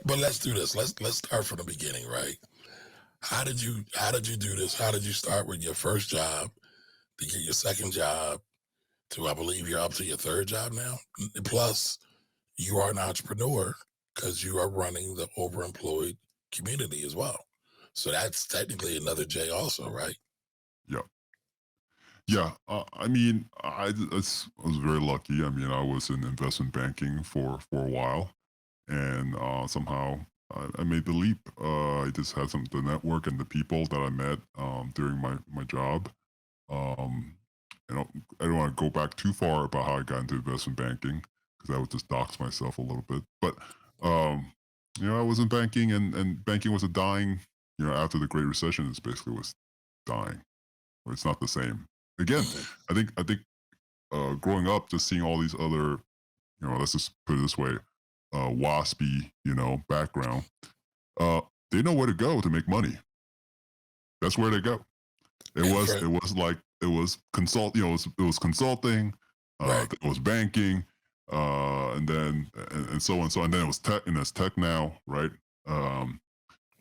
but let's do this. Let's start from the beginning, right? How did you do this? How did you start with your first job to get your second job to I believe you're up to your third job now? Plus, you are an entrepreneur because you are running the overemployed community as well. So that's technically another J also, right? Yeah. Yeah, I mean, I was very lucky. I mean, I was in investment banking for a while, and somehow I made the leap. I just had some the network and the people that I met during my job. Um, you know, I don't want to go back too far about how I got into investment banking because I would just dox myself a little bit. But um, I was in banking, and banking was a dying. After the Great Recession, it's basically was dying, or it's not the same. Again, Mhm. I think growing up, just seeing all these other, let's just put it this way, waspy, background, uh, they know where to go to make money. That's where they go. It And was for it was like it was consult, it was consulting, right. it was banking, and then and so on so, and then it was tech, and it's tech now, right? Um,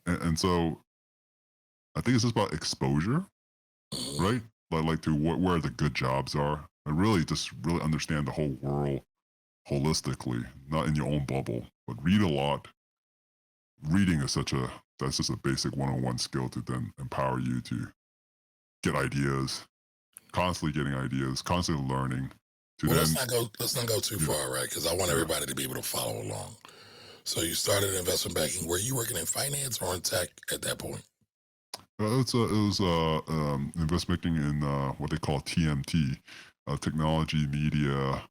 and so I think it's just about exposure, Mhm. right? Like to where the good jobs are, and really just really understand the whole world holistically, not in your own bubble, but read a lot. Reading is that's just a basic one-on-one skill to then empower you to get ideas, constantly getting ideas, constantly learning to Well, let's then, not go. Let's not go too yeah, far, right? Because I want yeah. everybody to be able to follow along. So you started in investment banking. Were you working in finance or in tech at that point? It was investment banking in what they call TMT, technology media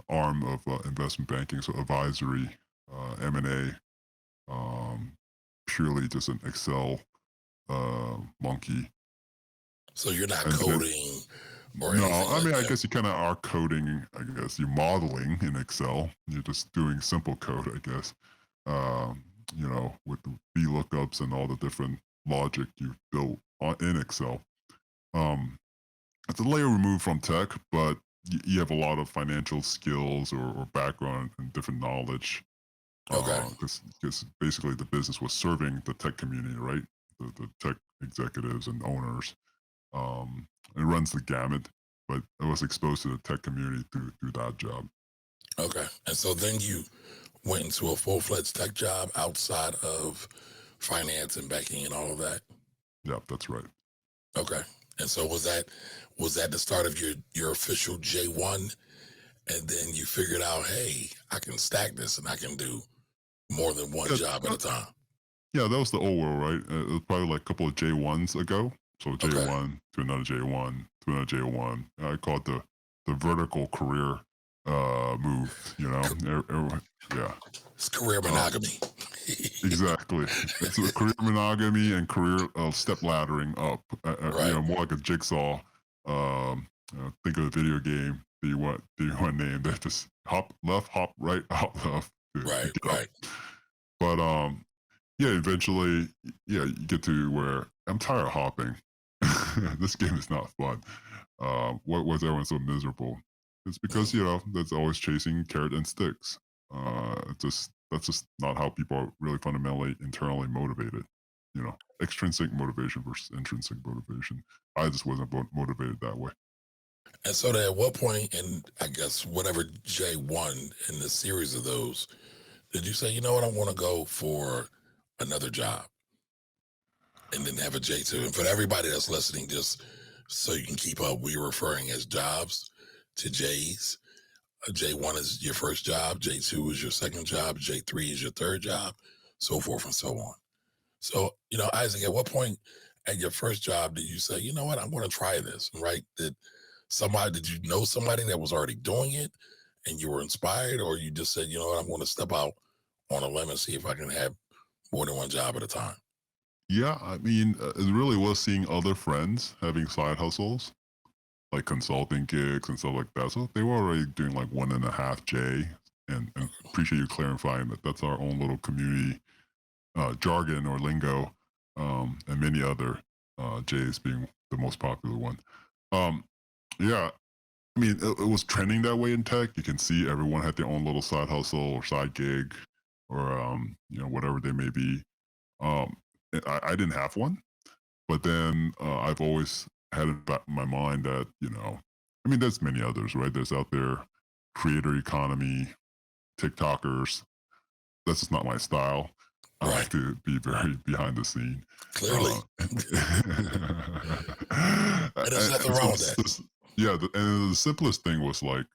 arm of investment banking, so advisory, M&A, purely just an Excel monkey. So you're not And then coding or no, anything I like mean, I that. guess you kind of are coding. I guess you're modeling in Excel. You're just doing simple code, I guess. With the VLOOKUPs and all the different logic you've built in Excel. Um, it's a layer removed from tech, but you have a lot of financial skills or background and different knowledge. Okay. Because basically the business was serving the tech community, right? The tech executives and owners. It runs the gamut, but I was exposed to the tech community through that job. Okay. And so then you went into a full fledged tech job outside of finance and banking and all of that. Yeah, that's right. Okay. And so was that the start of your official J1? And then you figured out, hey, I can stack this and I can do more than one Yeah, job at a time. that was the old world, right? It was probably like a couple of J1s ago. So Okay. J1 to another J1 to another J1. I call it the vertical career move. Yeah. It's career Uh, monogamy. exactly. It's a career monogamy and career step laddering up. Right. More like a jigsaw. Think of a video game. Do you want to name that? Just hop left, hop right, hop left to Right. get up. Right. But yeah, eventually, yeah, you get to where I'm tired of hopping. This game is not fun. What was everyone so miserable? It's because Mhm. that's always chasing carrot and sticks. That's just not how people are really fundamentally internally motivated. Extrinsic motivation versus intrinsic motivation. I just wasn't motivated that way. And so then at what point in, I guess, whatever J1 in the series of those, did you say, you know what, I want to go for another job and then have a J2? And for everybody that's listening, just so you can keep up, we're referring as jobs to J's. J1 is your first job, J2 is your second job, J3 is your third job, so forth and so on. So, Isaac, at what point at your first job did you say, you know what, I'm going to try this, right? Did you know somebody that was already doing it and you were inspired, or you just said, you know what, I'm going to step out on a limb and see if I can have more than one job at a time? Yeah, I mean, it really was seeing other friends having side hustles, like consulting gigs and stuff like that. So they were already doing like 1.5J, and appreciate you clarifying that that's our own little community jargon or lingo, and many other J's being the most popular one. Um, yeah, I mean, it was trending that way in tech. You can see everyone had their own little side hustle or side gig. or whatever they may be. Um, I didn't have one, but then I've always had in back in my mind that I mean, there's many others, right? There's out there creator economy, TikTokers. That's just not my style. I like Right. to be very behind the scene. Clearly. Uh, And there's nothing and so wrong with that. yeah, and the simplest thing was like,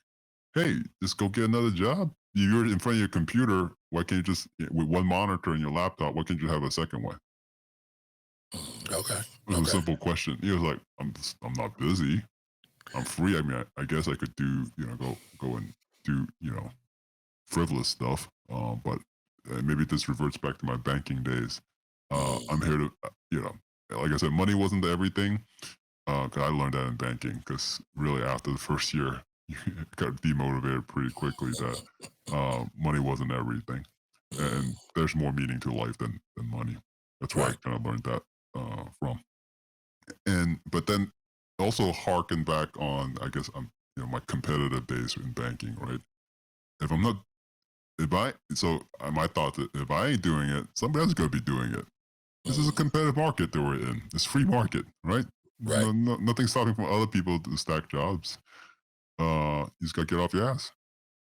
hey, just go get another job. You're in front of your computer. Why can't you just with one monitor in your laptop? Why can't you have a second one? Okay. It was a Okay. simple question. He was like, I'm not busy. I'm free. I mean, I guess I could do go and do frivolous stuff. But maybe this reverts back to my banking days. I'm Mm, here to like I said, money wasn't the everything. 'Cause I learned that in banking. Because really, after the first year, you got demotivated pretty quickly that money wasn't everything, mm, and there's more meaning to life than money. That's where I right. kind of learned that from. And but then also harken back on, I guess, my competitive days in banking, right? If I'm not, if I, so my thought that if I ain't doing it, somebody else is going to be doing it. This is a Mm, competitive market that we're in. It's free market, right? right. Nothing stopping from other people to stack jobs. You just got to get off your ass.